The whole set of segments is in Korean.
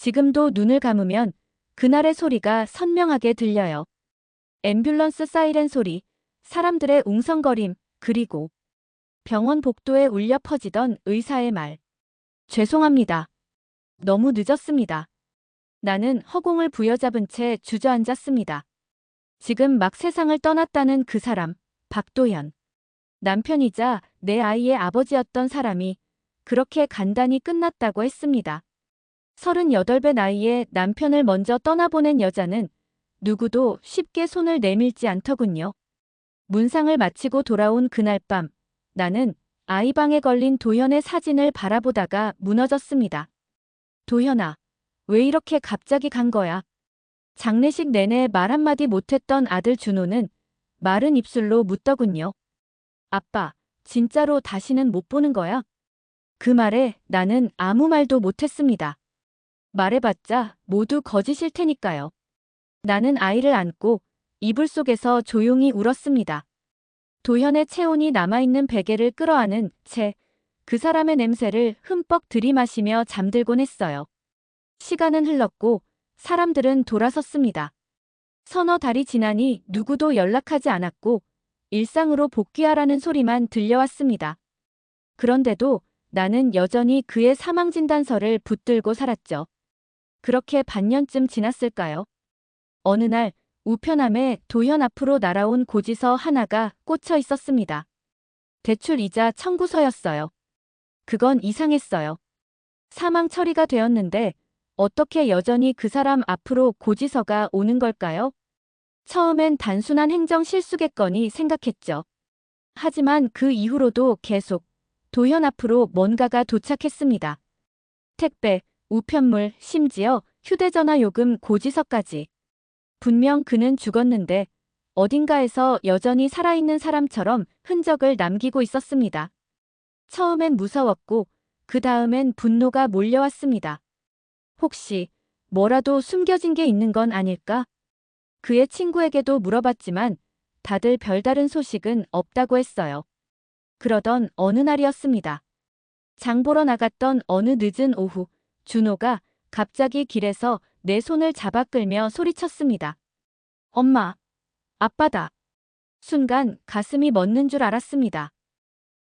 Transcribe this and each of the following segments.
지금도 눈을 감으면 그날의 소리가 선명하게 들려요. 앰뷸런스 사이렌 소리, 사람들의 웅성거림, 그리고 병원 복도에 울려 퍼지던 의사의 말. 죄송합니다. 너무 늦었습니다. 나는 허공을 부여잡은 채 주저앉았습니다. 지금 막 세상을 떠났다는 그 사람, 박도현. 남편이자 내 아이의 아버지였던 사람이 그렇게 간단히 끝났다고 했습니다. 38배 나이에 남편을 먼저 떠나보낸 여자는 누구도 쉽게 손을 내밀지 않더군요. 문상을 마치고 돌아온 그날 밤, 나는 아이 방에 걸린 도현의 사진을 바라보다가 무너졌습니다. 도현아, 왜 이렇게 갑자기 간 거야? 장례식 내내 말 한마디 못했던 아들 준호는 마른 입술로 묻더군요. 아빠, 진짜로 다시는 못 보는 거야? 그 말에 나는 아무 말도 못했습니다. 말해봤자 모두 거짓일 테니까요. 나는 아이를 안고 이불 속에서 조용히 울었습니다. 도현의 체온이 남아있는 베개를 끌어안은 채 그 사람의 냄새를 흠뻑 들이마시며 잠들곤 했어요. 시간은 흘렀고 사람들은 돌아섰습니다. 서너 달이 지나니 누구도 연락하지 않았고 일상으로 복귀하라는 소리만 들려왔습니다. 그런데도 나는 여전히 그의 사망진단서를 붙들고 살았죠. 그렇게 반년쯤 지났을까요? 어느 날 우편함에 도현 앞으로 날아온 고지서 하나가 꽂혀 있었습니다. 대출이자 청구서였어요. 그건 이상했어요. 사망 처리가 되었는데 어떻게 여전히 그 사람 앞으로 고지서가 오는 걸까요? 처음엔 단순한 행정 실수겠거니 생각했죠. 하지만 그 이후로도 계속 도현 앞으로 뭔가가 도착했습니다. 택배, 우편물, 심지어 휴대전화 요금 고지서까지. 분명 그는 죽었는데 어딘가에서 여전히 살아있는 사람처럼 흔적을 남기고 있었습니다. 처음엔 무서웠고 그 다음엔 분노가 몰려왔습니다. 혹시 뭐라도 숨겨진 게 있는 건 아닐까? 그의 친구에게도 물어봤지만 다들 별다른 소식은 없다고 했어요. 그러던 어느 날이었습니다. 장 보러 나갔던 어느 늦은 오후, 준호가 갑자기 길에서 내 손을 잡아 끌며 소리쳤습니다. 엄마, 아빠다. 순간 가슴이 멎는 줄 알았습니다.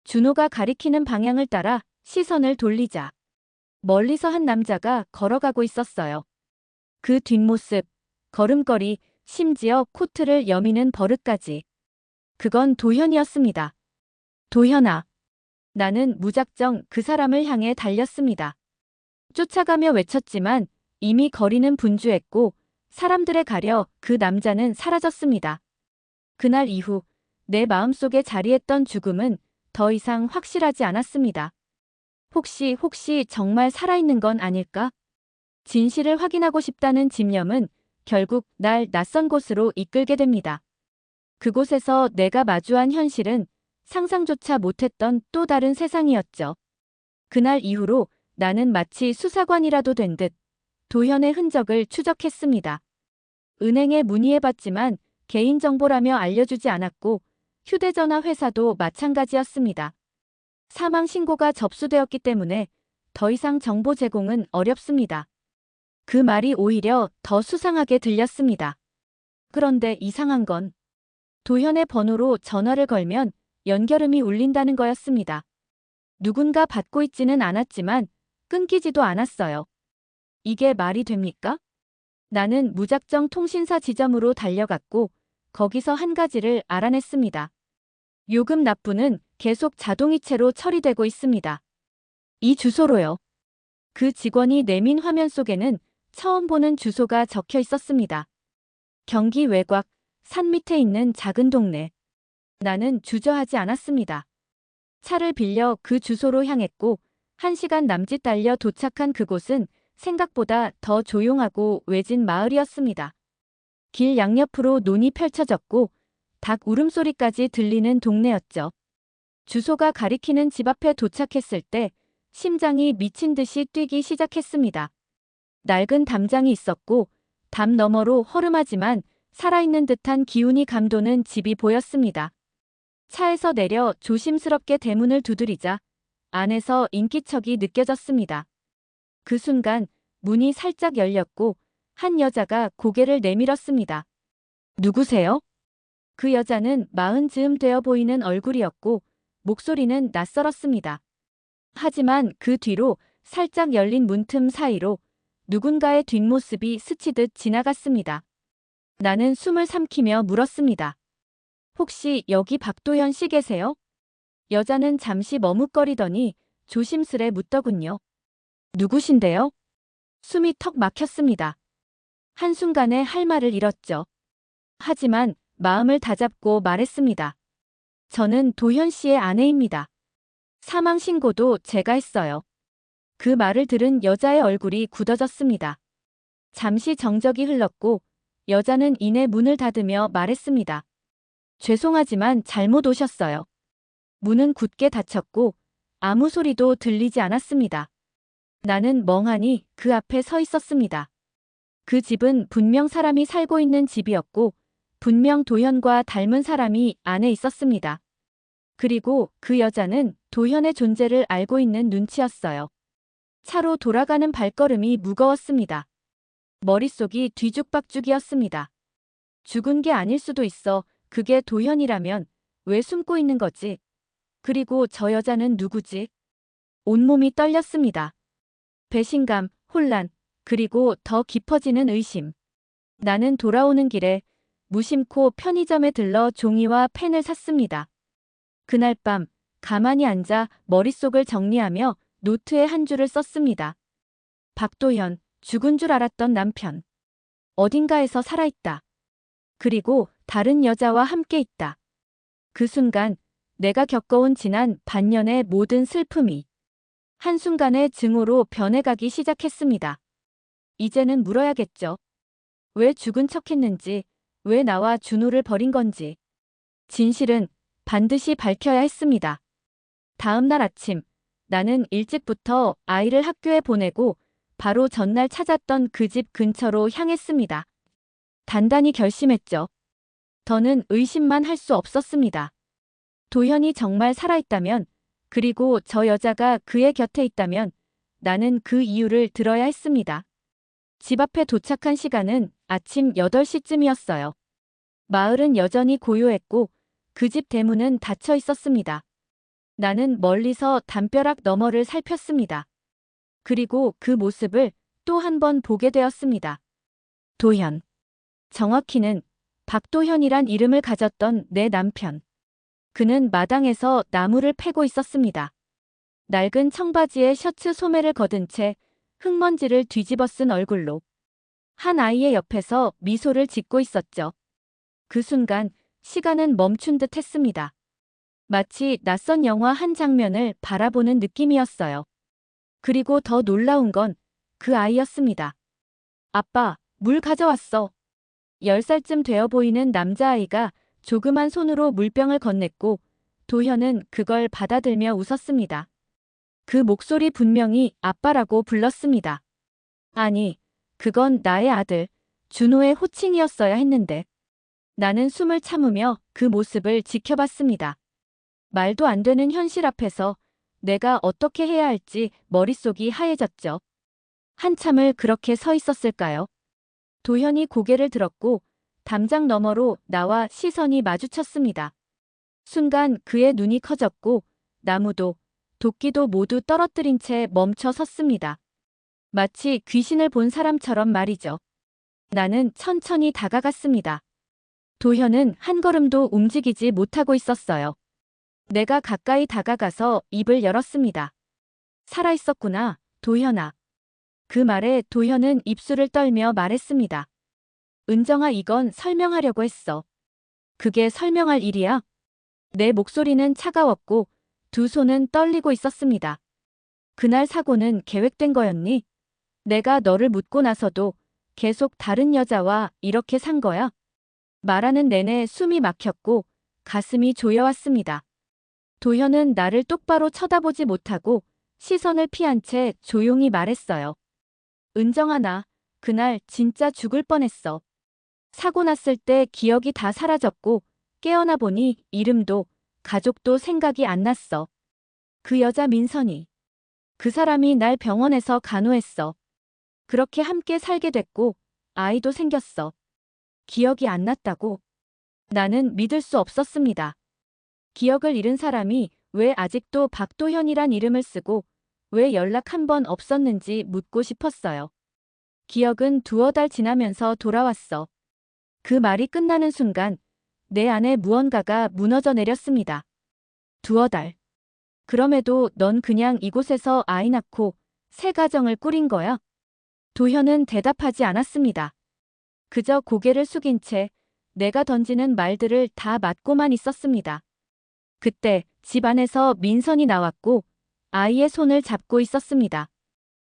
준호가 가리키는 방향을 따라 시선을 돌리자 멀리서 한 남자가 걸어가고 있었어요. 그 뒷모습, 걸음걸이, 심지어 코트를 여미는 버릇까지. 그건 도현이었습니다. 도현아. 나는 무작정 그 사람을 향해 달렸습니다. 쫓아가며 외쳤지만 이미 거리는 분주했고 사람들에 가려 그 남자는 사라졌습니다. 그날 이후 내 마음속에 자리했던 죽음은 더 이상 확실하지 않았습니다. 혹시 정말 살아있는 건 아닐까? 진실을 확인하고 싶다는 집념은 결국 날 낯선 곳으로 이끌게 됩니다. 그곳에서 내가 마주한 현실은 상상조차 못했던 또 다른 세상이었죠. 그날 이후로 나는 마치 수사관이라도 된 듯 도현의 흔적을 추적했습니다. 은행에 문의해봤지만 개인정보라며 알려주지 않았고 휴대전화 회사도 마찬가지였습니다. 사망 신고가 접수되었기 때문에 더 이상 정보 제공은 어렵습니다. 그 말이 오히려 더 수상하게 들렸습니다. 그런데 이상한 건 도현의 번호로 전화를 걸면 연결음이 울린다는 거였습니다. 누군가 받고 있지는 않았지만 끊기지도 않았어요. 이게 말이 됩니까? 나는 무작정 통신사 지점으로 달려갔고 거기서 한 가지를 알아냈습니다. 요금 납부는 계속 자동이체로 처리되고 있습니다. 이 주소로요. 그 직원이 내민 화면 속에는 처음 보는 주소가 적혀 있었습니다. 경기 외곽, 산 밑에 있는 작은 동네. 나는 주저하지 않았습니다. 차를 빌려 그 주소로 향했고 1시간 남짓 달려 도착한 그곳은 생각보다 더 조용하고 외진 마을이었습니다. 길 양옆으로 논이 펼쳐졌고 닭 울음소리까지 들리는 동네였죠. 주소가 가리키는 집 앞에 도착했을 때 심장이 미친 듯이 뛰기 시작했습니다. 낡은 담장이 있었고 담 너머로 허름하지만 살아있는 듯한 기운이 감도는 집이 보였습니다. 차에서 내려 조심스럽게 대문을 두드리자 안에서 인기척이 느껴졌습니다. 그 순간 문이 살짝 열렸고 한 여자가 고개를 내밀었습니다. 누구세요? 그 여자는 마흔 즈음 되어 보이는 얼굴이었고 목소리는 낯설었습니다. 하지만 그 뒤로 살짝 열린 문틈 사이로 누군가의 뒷모습이 스치듯 지나갔습니다. 나는 숨을 삼키며 물었습니다. 혹시 여기 박도현 씨 계세요? 여자는 잠시 머뭇거리더니 조심스레 묻더군요. 누구신데요? 숨이 턱 막혔습니다. 한순간에 할 말을 잃었죠. 하지만 마음을 다잡고 말했습니다. 저는 도현 씨의 아내입니다. 사망 신고도 제가 했어요. 그 말을 들은 여자의 얼굴이 굳어졌습니다. 잠시 정적이 흘렀고 여자는 이내 문을 닫으며 말했습니다. 죄송하지만 잘못 오셨어요. 문은 굳게 닫혔고 아무 소리도 들리지 않았습니다. 나는 멍하니 그 앞에 서 있었습니다. 그 집은 분명 사람이 살고 있는 집이었고 분명 도현과 닮은 사람이 안에 있었습니다. 그리고 그 여자는 도현의 존재를 알고 있는 눈치였어요. 차로 돌아가는 발걸음이 무거웠습니다. 머릿속이 뒤죽박죽이었습니다. 죽은 게 아닐 수도 있어. 그게 도현이라면 왜 숨고 있는 거지? 그리고 저 여자는 누구지? 온몸이 떨렸습니다. 배신감, 혼란, 그리고 더 깊어지는 의심. 나는 돌아오는 길에 무심코 편의점에 들러 종이와 펜을 샀습니다. 그날 밤 가만히 앉아 머릿속을 정리하며 노트에 한 줄을 썼습니다. 박도현, 죽은 줄 알았던 남편. 어딘가에서 살아있다. 그리고 다른 여자와 함께 있다. 그 순간 내가 겪어온 지난 반년의 모든 슬픔이 한순간에 증오로 변해가기 시작했습니다. 이제는 물어야겠죠. 왜 죽은 척했는지, 왜 나와 준호를 버린 건지. 진실은 반드시 밝혀야 했습니다. 다음 날 아침, 나는 일찍부터 아이를 학교에 보내고 바로 전날 찾았던 그 집 근처로 향했습니다. 단단히 결심했죠. 더는 의심만 할 수 없었습니다. 도현이 정말 살아있다면, 그리고 저 여자가 그의 곁에 있다면 나는 그 이유를 들어야 했습니다. 집 앞에 도착한 시간은 아침 8시쯤이었어요. 마을은 여전히 고요했고 그 집 대문은 닫혀 있었습니다. 나는 멀리서 담벼락 너머를 살폈습니다. 그리고 그 모습을 또 한 번 보게 되었습니다. 도현. 정확히는 박도현이란 이름을 가졌던 내 남편. 그는 마당에서 나무를 패고 있었습니다. 낡은 청바지에 셔츠 소매를 걷은 채 흙먼지를 뒤집어 쓴 얼굴로 한 아이의 옆에서 미소를 짓고 있었죠. 그 순간 시간은 멈춘 듯 했습니다. 마치 낯선 영화 한 장면을 바라보는 느낌이었어요. 그리고 더 놀라운 건 그 아이였습니다. 아빠, 물 가져왔어. 10살쯤 되어 보이는 남자아이가 조그만 손으로 물병을 건넸고 도현은 그걸 받아들며 웃었습니다. 그 목소리 분명히 아빠라고 불렀습니다. 아니, 그건 나의 아들, 준호의 호칭이었어야 했는데. 나는 숨을 참으며 그 모습을 지켜봤습니다. 말도 안 되는 현실 앞에서 내가 어떻게 해야 할지 머릿속이 하얘졌죠. 한참을 그렇게 서 있었을까요? 도현이 고개를 들었고 담장 너머로 나와 시선이 마주쳤습니다. 순간 그의 눈이 커졌고 나무도 도끼도 모두 떨어뜨린 채 멈춰 섰습니다. 마치 귀신을 본 사람처럼 말이죠. 나는 천천히 다가갔습니다. 도현은 한 걸음도 움직이지 못하고 있었어요. 내가 가까이 다가가서 입을 열었습니다. 살아있었구나, 도현아. 그 말에 도현은 입술을 떨며 말했습니다. 은정아, 이건 설명하려고 했어. 그게 설명할 일이야? 내 목소리는 차가웠고 두 손은 떨리고 있었습니다. 그날 사고는 계획된 거였니? 내가 너를 묻고 나서도 계속 다른 여자와 이렇게 산 거야? 말하는 내내 숨이 막혔고 가슴이 조여왔습니다. 도현은 나를 똑바로 쳐다보지 못하고 시선을 피한 채 조용히 말했어요. 은정아, 나 그날 진짜 죽을 뻔했어. 사고 났을 때 기억이 다 사라졌고 깨어나 보니 이름도 가족도 생각이 안 났어. 그 여자 민선이. 그 사람이 날 병원에서 간호했어. 그렇게 함께 살게 됐고 아이도 생겼어. 기억이 안 났다고? 나는 믿을 수 없었습니다. 기억을 잃은 사람이 왜 아직도 박도현이란 이름을 쓰고 왜 연락 한 번 없었는지 묻고 싶었어요. 기억은 두어 달 지나면서 돌아왔어. 그 말이 끝나는 순간 내 안에 무언가가 무너져 내렸습니다. 두어 달. 그럼에도 넌 그냥 이곳에서 아이 낳고 새 가정을 꾸린 거야? 도현은 대답하지 않았습니다. 그저 고개를 숙인 채 내가 던지는 말들을 다 맞고만 있었습니다. 그때 집 안에서 민선이 나왔고 아이의 손을 잡고 있었습니다.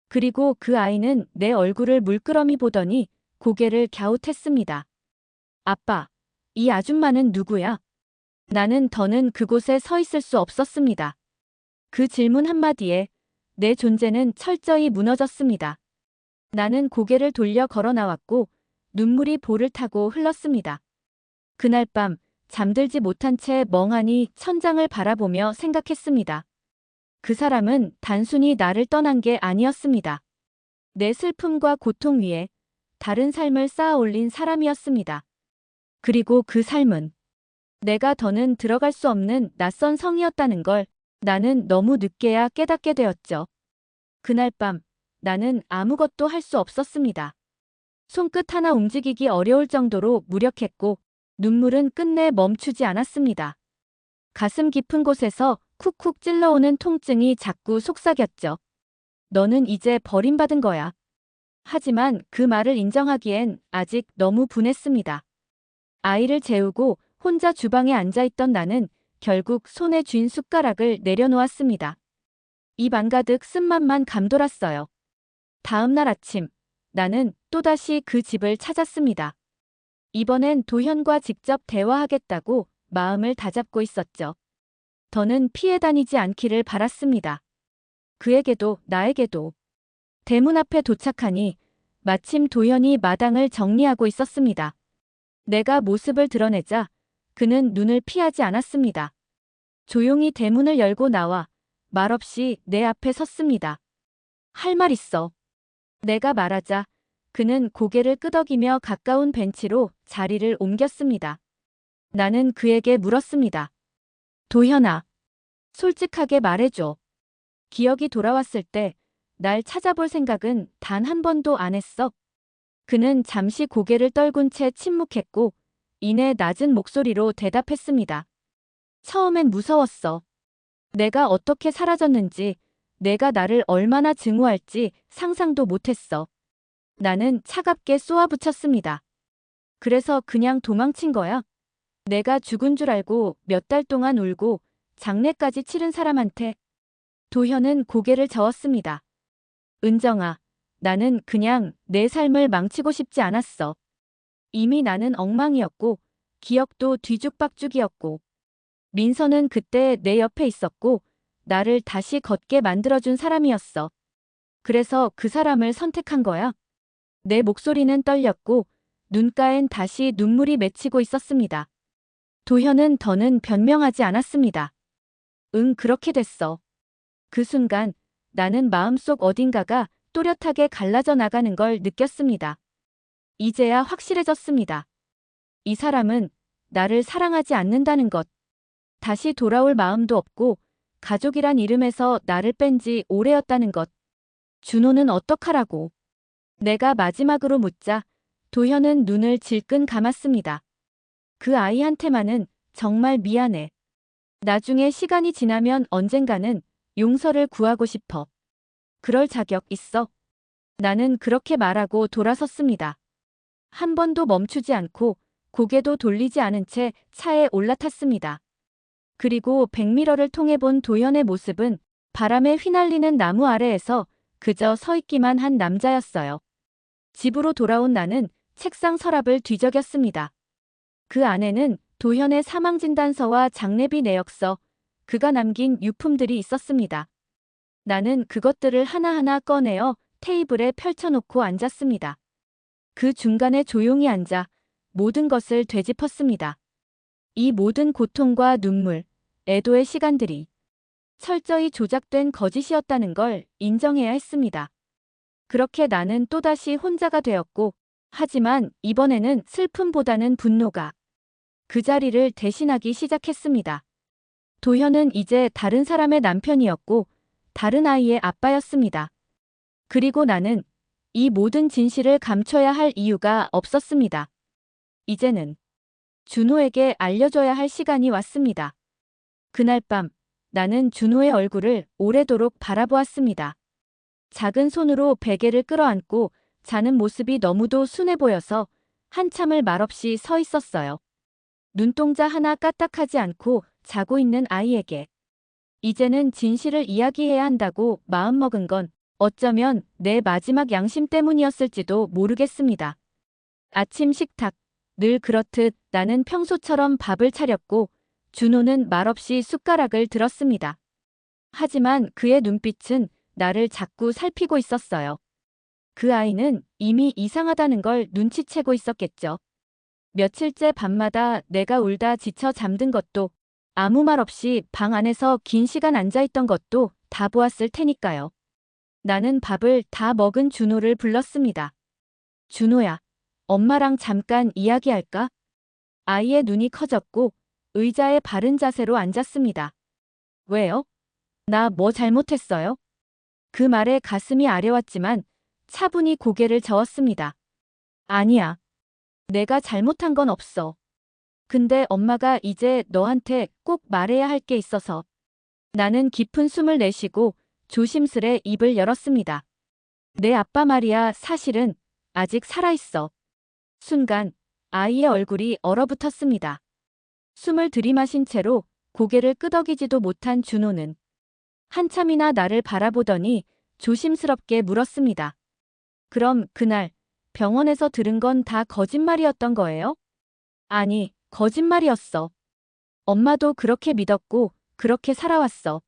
그리고 그 아이는 내 얼굴을 물끄러미 보더니 고개를 갸웃했습니다. 아빠, 이 아줌마는 누구야? 나는 더는 그곳에 서 있을 수 없었습니다. 그 질문 한마디에 내 존재는 철저히 무너졌습니다. 나는 고개를 돌려 걸어 나왔고 눈물이 볼을 타고 흘렀습니다. 그날 밤 잠들지 못한 채 멍하니 천장을 바라보며 생각했습니다. 그 사람은 단순히 나를 떠난 게 아니었습니다. 내 슬픔과 고통 위에 다른 삶을 쌓아 올린 사람이었습니다. 그리고 그 삶은 내가 더는 들어갈 수 없는 낯선 성이었다는 걸 나는 너무 늦게야 깨닫게 되었죠. 그날 밤 나는 아무것도 할 수 없었습니다. 손끝 하나 움직이기 어려울 정도로 무력했고 눈물은 끝내 멈추지 않았습니다. 가슴 깊은 곳에서 쿡쿡 찔러오는 통증이 자꾸 속삭였죠. 너는 이제 버림받은 거야. 하지만 그 말을 인정하기엔 아직 너무 분했습니다. 아이를 재우고 혼자 주방에 앉아있던 나는 결국 손에 쥔 숟가락을 내려놓았습니다. 입 안가득 쓴맛만 감돌았어요. 다음 날 아침, 나는 또다시 그 집을 찾았습니다. 이번엔 도현과 직접 대화하겠다고 마음을 다잡고 있었죠. 더는 피해 다니지 않기를 바랐습니다. 그에게도 나에게도. 대문 앞에 도착하니 마침 도현이 마당을 정리하고 있었습니다. 내가 모습을 드러내자 그는 눈을 피하지 않았습니다. 조용히 대문을 열고 나와 말없이 내 앞에 섰습니다. 할 말 있어. 내가 말하자 그는 고개를 끄덕이며 가까운 벤치로 자리를 옮겼습니다. 나는 그에게 물었습니다. 도현아, 솔직하게 말해줘. 기억이 돌아왔을 때 날 찾아볼 생각은 단 한 번도 안 했어. 그는 잠시 고개를 떨군 채 침묵했고 이내 낮은 목소리로 대답했습니다. 처음엔 무서웠어. 내가 어떻게 사라졌는지, 내가 나를 얼마나 증오할지 상상도 못했어. 나는 차갑게 쏘아붙였습니다. 그래서 그냥 도망친 거야. 내가 죽은 줄 알고 몇 달 동안 울고 장례까지 치른 사람한테. 도현은 고개를 저었습니다. 은정아, 나는 그냥 내 삶을 망치고 싶지 않았어. 이미 나는 엉망이었고 기억도 뒤죽박죽이었고 민서는 그때 내 옆에 있었고 나를 다시 걷게 만들어준 사람이었어. 그래서 그 사람을 선택한 거야. 내 목소리는 떨렸고 눈가엔 다시 눈물이 맺히고 있었습니다. 도현은 더는 변명하지 않았습니다. 응, 그렇게 됐어. 그 순간 나는 마음속 어딘가가 또렷하게 갈라져 나가는 걸 느꼈습니다. 이제야 확실해졌습니다. 이 사람은 나를 사랑하지 않는다는 것. 다시 돌아올 마음도 없고 가족이란 이름에서 나를 뺀 지 오래였다는 것. 준호는 어떡하라고. 내가 마지막으로 묻자 도현은 눈을 질끈 감았습니다. 그 아이한테만은 정말 미안해. 나중에 시간이 지나면 언젠가는 용서를 구하고 싶어. 그럴 자격 있어. 나는 그렇게 말하고 돌아섰습니다. 한 번도 멈추지 않고 고개도 돌리지 않은 채 차에 올라탔습니다. 그리고 백미러를 통해 본 도현의 모습은 바람에 휘날리는 나무 아래에서 그저 서 있기만 한 남자였어요. 집으로 돌아온 나는 책상 서랍을 뒤적였습니다. 그 안에는 도현의 사망진단서와 장례비 내역서, 그가 남긴 유품들이 있었습니다. 나는 그것들을 하나하나 꺼내어 테이블에 펼쳐놓고 앉았습니다. 그 중간에 조용히 앉아 모든 것을 되짚었습니다. 이 모든 고통과 눈물, 애도의 시간들이 철저히 조작된 거짓이었다는 걸 인정해야 했습니다. 그렇게 나는 또다시 혼자가 되었고, 하지만 이번에는 슬픔보다는 분노가 그 자리를 대신하기 시작했습니다. 도현은 이제 다른 사람의 남편이었고, 다른 아이의 아빠였습니다. 그리고 나는 이 모든 진실을 감춰야 할 이유가 없었습니다. 이제는 준호에게 알려줘야 할 시간이 왔습니다. 그날 밤, 나는 준호의 얼굴을 오래도록 바라보았습니다. 작은 손으로 베개를 끌어안고 자는 모습이 너무도 순해 보여서 한참을 말없이 서 있었어요. 눈동자 하나 까딱하지 않고 자고 있는 아이에게 이제는 진실을 이야기해야 한다고 마음먹은 건 어쩌면 내 마지막 양심 때문이었을지도 모르겠습니다. 아침 식탁, 늘 그렇듯 나는 평소처럼 밥을 차렸고 준호는 말없이 숟가락을 들었습니다. 하지만 그의 눈빛은 나를 자꾸 살피고 있었어요. 그 아이는 이미 이상하다는 걸 눈치채고 있었겠죠. 며칠째 밤마다 내가 울다 지쳐 잠든 것도 아무 말 없이 방 안에서 긴 시간 앉아있던 것도 다 보았을 테니까요. 나는 밥을 다 먹은 준호를 불렀습니다. 준호야, 엄마랑 잠깐 이야기할까? 아이의 눈이 커졌고 의자에 바른 자세로 앉았습니다. 왜요? 나 뭐 잘못했어요? 그 말에 가슴이 아려왔지만 차분히 고개를 저었습니다. 아니야. 내가 잘못한 건 없어. 근데 엄마가 이제 너한테 꼭 말해야 할 게 있어서. 나는 깊은 숨을 내쉬고 조심스레 입을 열었습니다. 내 아빠 말이야 사실은 아직 살아있어. 순간 아이의 얼굴이 얼어붙었습니다. 숨을 들이마신 채로 고개를 끄덕이지도 못한 준호는 한참이나 나를 바라보더니 조심스럽게 물었습니다. 그럼 그날 병원에서 들은 건 다 거짓말이었던 거예요? 아니, 거짓말이었어. 엄마도 그렇게 믿었고 그렇게 살아왔어.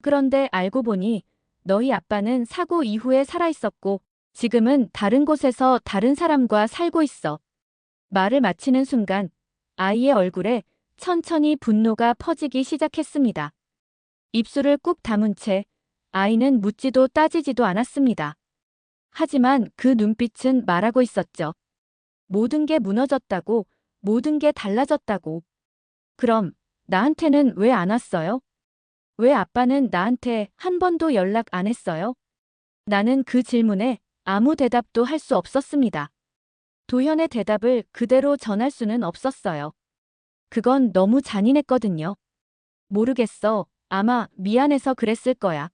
그런데 알고 보니 너희 아빠는 사고 이후에 살아있었고 지금은 다른 곳에서 다른 사람과 살고 있어. 말을 마치는 순간 아이의 얼굴에 천천히 분노가 퍼지기 시작했습니다. 입술을 꾹 다문 채 아이는 묻지도 따지지도 않았습니다. 하지만 그 눈빛은 말하고 있었죠. 모든 게 무너졌다고, 모든 게 달라졌다고. 그럼 나한테는 왜 안 왔어요? 왜 아빠는 나한테 한 번도 연락 안 했어요? 나는 그 질문에 아무 대답도 할 수 없었습니다. 도현의 대답을 그대로 전할 수는 없었어요. 그건 너무 잔인했거든요. 모르겠어. 아마 미안해서 그랬을 거야.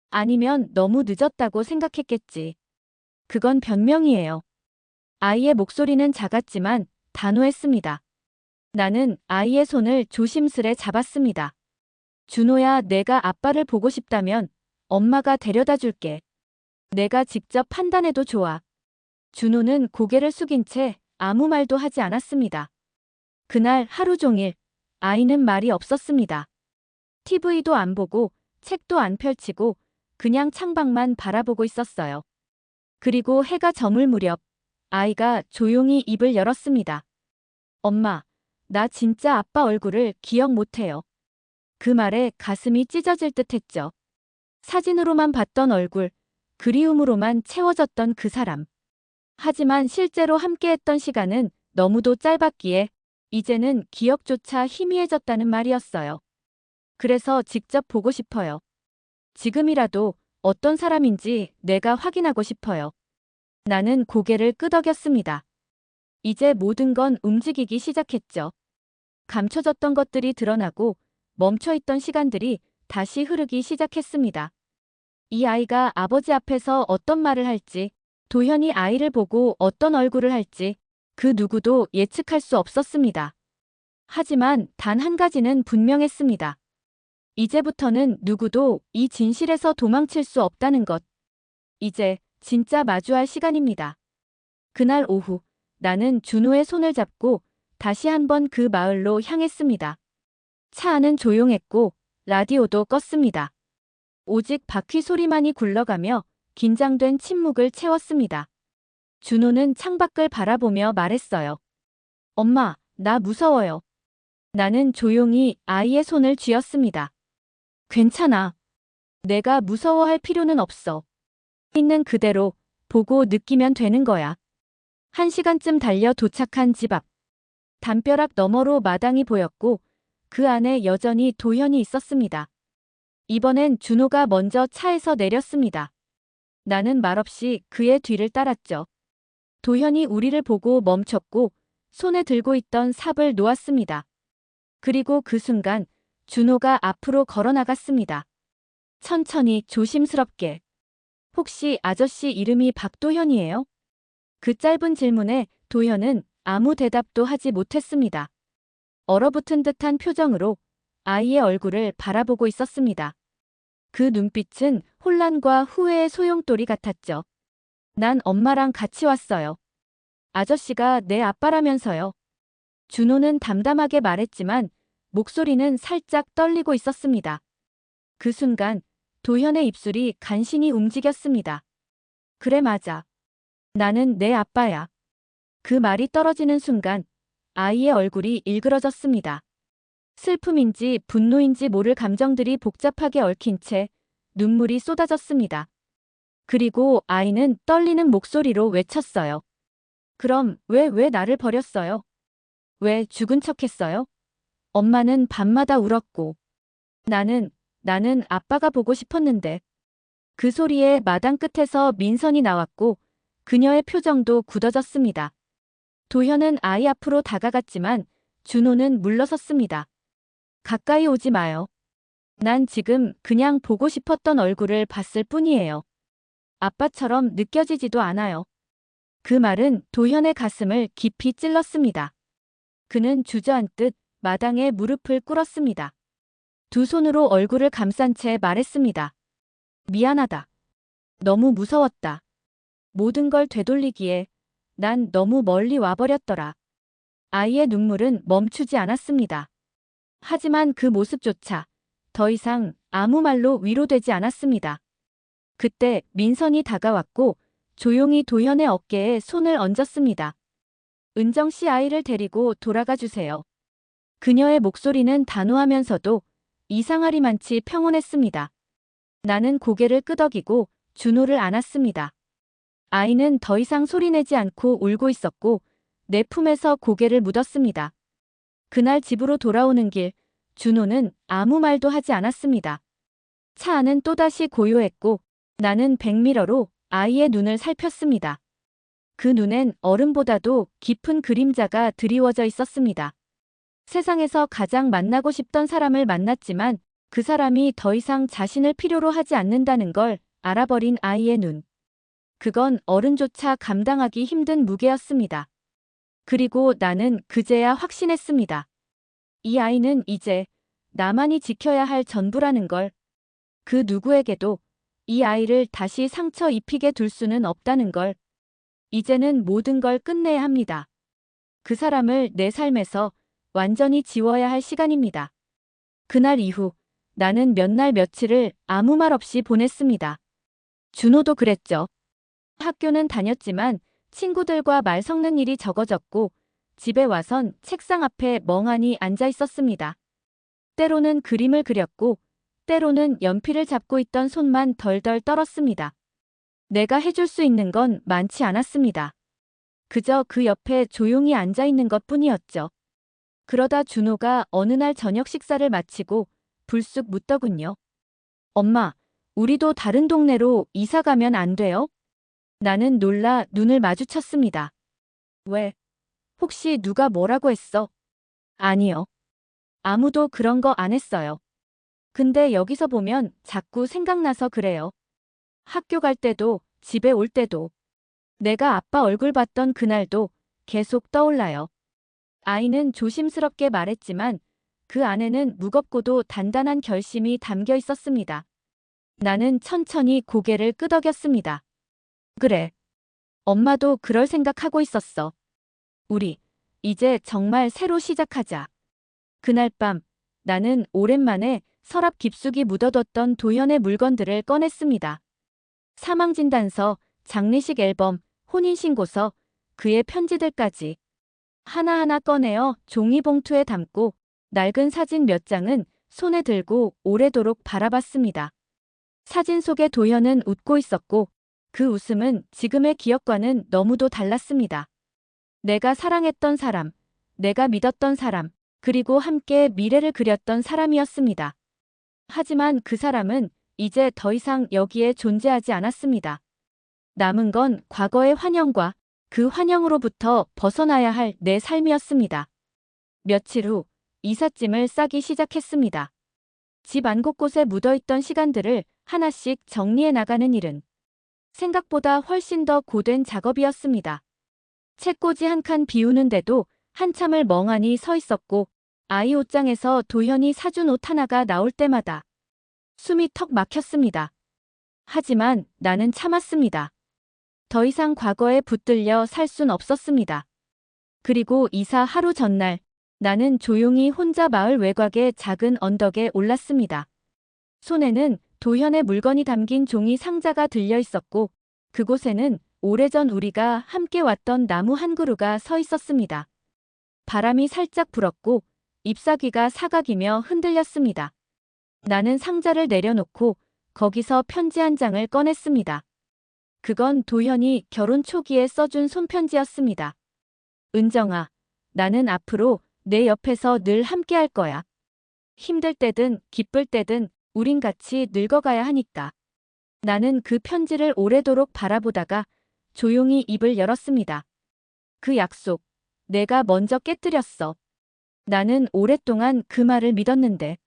아니면 너무 늦었다고 생각했겠지. 그건 변명이에요. 아이의 목소리는 작았지만 단호했습니다. 나는 아이의 손을 조심스레 잡았습니다. 준호야, 내가 아빠를 보고 싶다면 엄마가 데려다 줄게. 내가 직접 판단해도 좋아. 준호는 고개를 숙인 채 아무 말도 하지 않았습니다. 그날 하루 종일 아이는 말이 없었습니다. TV도 안 보고 책도 안 펼치고 그냥 창밖만 바라보고 있었어요. 그리고 해가 저물 무렵 아이가 조용히 입을 열었습니다. 엄마, 나 진짜 아빠 얼굴을 기억 못해요. 그 말에 가슴이 찢어질 듯 했죠. 사진으로만 봤던 얼굴, 그리움으로만 채워졌던 그 사람. 하지만 실제로 함께했던 시간은 너무도 짧았기에 이제는 기억조차 희미해졌다는 말이었어요. 그래서 직접 보고 싶어요. 지금이라도 어떤 사람인지 내가 확인하고 싶어요. 나는 고개를 끄덕였습니다. 이제 모든 건 움직이기 시작했죠. 감춰졌던 것들이 드러나고 멈춰있던 시간들이 다시 흐르기 시작했습니다. 이 아이가 아버지 앞에서 어떤 말을 할지, 도현이 아이를 보고 어떤 얼굴을 할지 그 누구도 예측할 수 없었습니다. 하지만 단 한 가지는 분명했습니다. 이제부터는 누구도 이 진실에서 도망칠 수 없다는 것. 이제 진짜 마주할 시간입니다. 그날 오후 나는 준호의 손을 잡고 다시 한번 그 마을로 향했습니다. 차 안은 조용했고 라디오도 껐습니다. 오직 바퀴 소리만이 굴러가며 긴장된 침묵을 채웠습니다. 준호는 창밖을 바라보며 말했어요. 엄마, 나 무서워요. 나는 조용히 아이의 손을 쥐었습니다. 괜찮아. 내가 무서워할 필요는 없어. 있는 그대로 보고 느끼면 되는 거야. 1시간쯤 달려 도착한 집 앞. 담벼락 너머로 마당이 보였고 그 안에 여전히 도현이 있었습니다. 이번엔 준호가 먼저 차에서 내렸습니다. 나는 말없이 그의 뒤를 따랐죠. 도현이 우리를 보고 멈췄고 손에 들고 있던 삽을 놓았습니다. 그리고 그 순간 준호가 앞으로 걸어 나갔습니다. 천천히 조심스럽게. 혹시 아저씨 이름이 박도현이에요? 그 짧은 질문에 도현은 아무 대답도 하지 못했습니다. 얼어붙은 듯한 표정으로 아이의 얼굴을 바라보고 있었습니다. 그 눈빛은 혼란과 후회의 소용돌이 같았죠. 난 엄마랑 같이 왔어요. 아저씨가 내 아빠라면서요. 준호는 담담하게 말했지만 목소리는 살짝 떨리고 있었습니다. 그 순간 도현의 입술이 간신히 움직였습니다. 그래 맞아. 나는 내 아빠야. 그 말이 떨어지는 순간 아이의 얼굴이 일그러졌습니다. 슬픔인지 분노인지 모를 감정들이 복잡하게 얽힌 채 눈물이 쏟아졌습니다. 그리고 아이는 떨리는 목소리로 외쳤어요. 그럼 왜 나를 버렸어요? 왜 죽은 척했어요? 엄마는 밤마다 울었고 나는 아빠가 보고 싶었는데. 그 소리에 마당 끝에서 민선이 나왔고 그녀의 표정도 굳어졌습니다. 도현은 아이 앞으로 다가갔지만 준호는 물러섰습니다. 가까이 오지 마요. 난 지금 그냥 보고 싶었던 얼굴을 봤을 뿐이에요. 아빠처럼 느껴지지도 않아요. 그 말은 도현의 가슴을 깊이 찔렀습니다. 그는 주저앉듯 마당에 무릎을 꿇었습니다. 두 손으로 얼굴을 감싼 채 말했습니다. 미안하다. 너무 무서웠다. 모든 걸 되돌리기에 난 너무 멀리 와버렸더라. 아이의 눈물은 멈추지 않았습니다. 하지만 그 모습조차 더 이상 아무 말로 위로되지 않았습니다. 그때 민선이 다가왔고 조용히 도현의 어깨에 손을 얹었습니다. 은정 씨 아이를 데리고 돌아가 주세요. 그녀의 목소리는 단호하면서도 이상하리만치 평온했습니다. 나는 고개를 끄덕이고 준호를 안았습니다. 아이는 더 이상 소리내지 않고 울고 있었고 내 품에서 고개를 묻었습니다. 그날 집으로 돌아오는 길 준호는 아무 말도 하지 않았습니다. 차 안은 또다시 고요했고 나는 백미러로 아이의 눈을 살폈습니다. 그 눈엔 어른보다도 깊은 그림자가 드리워져 있었습니다. 세상에서 가장 만나고 싶던 사람을 만났지만 그 사람이 더 이상 자신을 필요로 하지 않는다는 걸 알아버린 아이의 눈. 그건 어른조차 감당하기 힘든 무게였습니다. 그리고 나는 그제야 확신했습니다. 이 아이는 이제 나만이 지켜야 할 전부라는 걸. 그 누구에게도 이 아이를 다시 상처 입히게 둘 수는 없다는 걸. 이제는 모든 걸 끝내야 합니다. 그 사람을 내 삶에서 완전히 지워야 할 시간입니다. 그날 이후 나는 몇 날 며칠을 아무 말 없이 보냈습니다. 준호도 그랬죠. 학교는 다녔지만 친구들과 말 섞는 일이 적어졌고 집에 와선 책상 앞에 멍하니 앉아 있었습니다. 때로는 그림을 그렸고 때로는 연필을 잡고 있던 손만 덜덜 떨었습니다. 내가 해줄 수 있는 건 많지 않았습니다. 그저 그 옆에 조용히 앉아 있는 것뿐이었죠. 그러다 준호가 어느 날 저녁 식사를 마치고 불쑥 묻더군요. 엄마, 우리도 다른 동네로 이사 가면 안 돼요? 나는 놀라 눈을 마주쳤습니다. 왜? 혹시 누가 뭐라고 했어? 아니요. 아무도 그런 거 안 했어요. 근데 여기서 보면 자꾸 생각나서 그래요. 학교 갈 때도, 집에 올 때도. 내가 아빠 얼굴 봤던 그날도 계속 떠올라요. 아이는 조심스럽게 말했지만 그 안에는 무겁고도 단단한 결심이 담겨 있었습니다. 나는 천천히 고개를 끄덕였습니다. 그래. 엄마도 그럴 생각하고 있었어. 우리, 이제 정말 새로 시작하자. 그날 밤, 나는 오랜만에 서랍 깊숙이 묻어뒀던 도현의 물건들을 꺼냈습니다. 사망진단서, 장례식 앨범, 혼인신고서, 그의 편지들까지. 하나하나 꺼내어 종이봉투에 담고 낡은 사진 몇 장은 손에 들고 오래도록 바라봤습니다. 사진 속의 도현은 웃고 있었고 그 웃음은 지금의 기억과는 너무도 달랐습니다. 내가 사랑했던 사람, 내가 믿었던 사람, 그리고 함께 미래를 그렸던 사람이었습니다. 하지만 그 사람은 이제 더 이상 여기에 존재하지 않았습니다. 남은 건 과거의 환영과 그 환영으로부터 벗어나야 할 내 삶이었습니다. 며칠 후 이삿짐을 싸기 시작했습니다. 집 안 곳곳에 묻어있던 시간들을 하나씩 정리해 나가는 일은 생각보다 훨씬 더 고된 작업이었습니다. 책꽂이 한 칸 비우는데도 한참을 멍하니 서 있었고 아이 옷장에서 도현이 사준 옷 하나가 나올 때마다 숨이 턱 막혔습니다. 하지만 나는 참았습니다. 더 이상 과거에 붙들려 살 순 없었습니다. 그리고 이사 하루 전날 나는 조용히 혼자 마을 외곽의 작은 언덕에 올랐습니다. 손에는 도현의 물건이 담긴 종이 상자가 들려 있었고 그곳에는 오래전 우리가 함께 왔던 나무 한 그루가 서 있었습니다. 바람이 살짝 불었고 잎사귀가 사각이며 흔들렸습니다. 나는 상자를 내려놓고 거기서 편지 한 장을 꺼냈습니다. 그건 도현이 결혼 초기에 써준 손편지였습니다. 은정아, 나는 앞으로 내 옆에서 늘 함께 할 거야. 힘들 때든 기쁠 때든 우린 같이 늙어가야 하니까. 나는 그 편지를 오래도록 바라보다가 조용히 입을 열었습니다. 그 약속, 내가 먼저 깨뜨렸어. 나는 오랫동안 그 말을 믿었는데.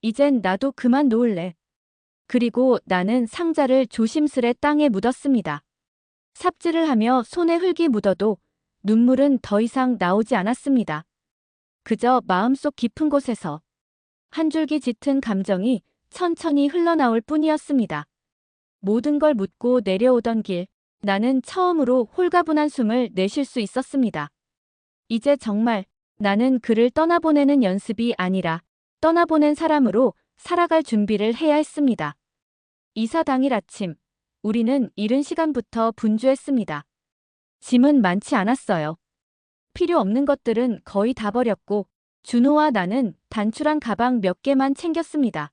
이젠 나도 그만 놓을래. 그리고 나는 상자를 조심스레 땅에 묻었습니다. 삽질을 하며 손에 흙이 묻어도 눈물은 더 이상 나오지 않았습니다. 그저 마음속 깊은 곳에서 한 줄기 짙은 감정이 천천히 흘러나올 뿐이었습니다. 모든 걸 묻고 내려오던 길, 나는 처음으로 홀가분한 숨을 내쉴 수 있었습니다. 이제 정말 나는 그를 떠나보내는 연습이 아니라 떠나보낸 사람으로 살아갈 준비를 해야 했습니다. 이사 당일 아침, 우리는 이른 시간부터 분주했습니다. 짐은 많지 않았어요. 필요 없는 것들은 거의 다 버렸고 준호와 나는 단출한 가방 몇 개만 챙겼습니다.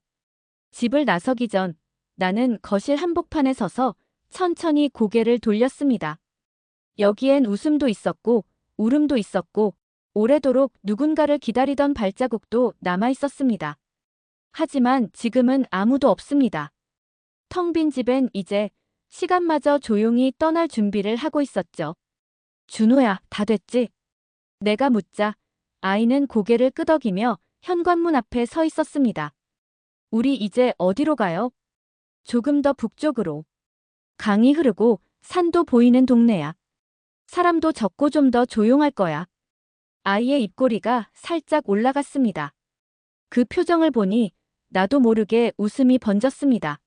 집을 나서기 전 나는 거실 한복판에 서서 천천히 고개를 돌렸습니다. 여기엔 웃음도 있었고 울음도 있었고 오래도록 누군가를 기다리던 발자국도 남아 있었습니다. 하지만 지금은 아무도 없습니다. 텅 빈 집엔 이제 시간마저 조용히 떠날 준비를 하고 있었죠. 준호야, 다 됐지? 내가 묻자 아이는 고개를 끄덕이며 현관문 앞에 서 있었습니다. 우리 이제 어디로 가요? 조금 더 북쪽으로. 강이 흐르고 산도 보이는 동네야. 사람도 적고 좀 더 조용할 거야. 아이의 입꼬리가 살짝 올라갔습니다. 그 표정을 보니 나도 모르게 웃음이 번졌습니다.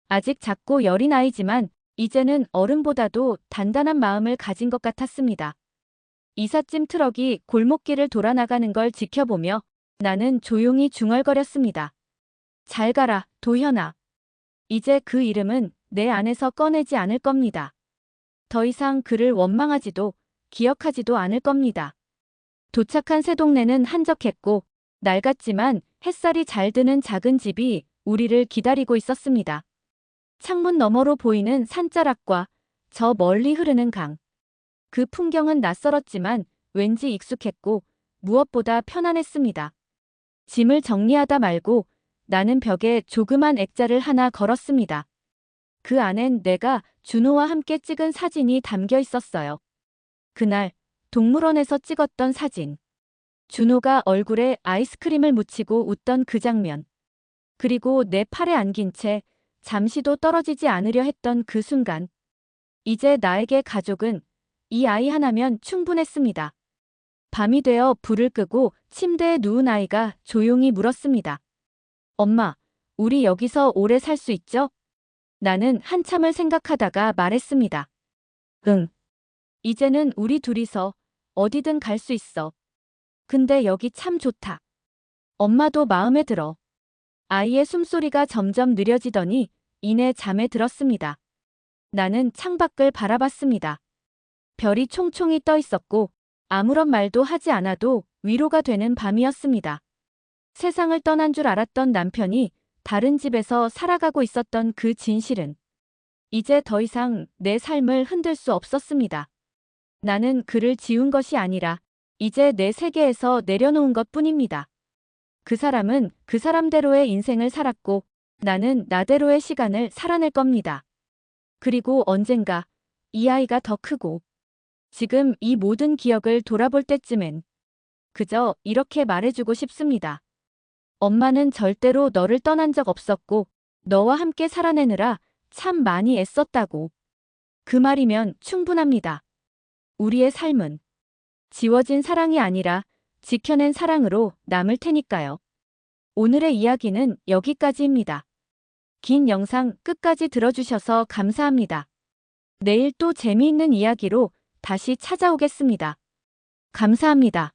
아직 작고 여린 아이지만 이제는 어른보다도 단단한 마음을 가진 것 같았습니다. 이삿짐 트럭이 골목길을 돌아 나가는 걸 지켜보며 나는 조용히 중얼거렸습니다. 잘 가라, 도현아. 이제 그 이름은 내 안에서 꺼내지 않을 겁니다. 더 이상 그를 원망하지도 기억하지도 않을 겁니다. 도착한 새 동네는 한적했고 낡았지만 햇살이 잘 드는 작은 집이 우리를 기다리고 있었습니다. 창문 너머로 보이는 산자락과 저 멀리 흐르는 강. 그 풍경은 낯설었지만 왠지 익숙했고 무엇보다 편안했습니다. 짐을 정리하다 말고 나는 벽에 조그만 액자를 하나 걸었습니다. 그 안엔 내가 준호와 함께 찍은 사진이 담겨 있었어요. 그날 동물원에서 찍었던 사진. 준호가 얼굴에 아이스크림을 묻히고 웃던 그 장면. 그리고 내 팔에 안긴 채 잠시도 떨어지지 않으려 했던 그 순간. 이제 나에게 가족은 이 아이 하나면 충분했습니다. 밤이 되어 불을 끄고 침대에 누운 아이가 조용히 물었습니다. 엄마, 우리 여기서 오래 살 수 있죠? 나는 한참을 생각하다가 말했습니다. 응. 이제는 우리 둘이서 어디든 갈 수 있어. 근데 여기 참 좋다. 엄마도 마음에 들어. 아이의 숨소리가 점점 느려지더니 이내 잠에 들었습니다. 나는 창밖을 바라봤습니다. 별이 총총히 떠 있었고 아무런 말도 하지 않아도 위로가 되는 밤이었습니다. 세상을 떠난 줄 알았던 남편이 다른 집에서 살아가고 있었던 그 진실은 이제 더 이상 내 삶을 흔들 수 없었습니다. 나는 그를 지운 것이 아니라 이제 내 세계에서 내려놓은 것 뿐입니다. 그 사람은 그 사람대로의 인생을 살았고 나는 나대로의 시간을 살아낼 겁니다. 그리고 언젠가 이 아이가 더 크고 지금 이 모든 기억을 돌아볼 때쯤엔 그저 이렇게 말해주고 싶습니다. 엄마는 절대로 너를 떠난 적 없었고 너와 함께 살아내느라 참 많이 애썼다고. 그 말이면 충분합니다. 우리의 삶은 지워진 사랑이 아니라 지켜낸 사랑으로 남을 테니까요. 오늘의 이야기는 여기까지입니다. 긴 영상 끝까지 들어주셔서 감사합니다. 내일 또 재미있는 이야기로 다시 찾아오겠습니다. 감사합니다.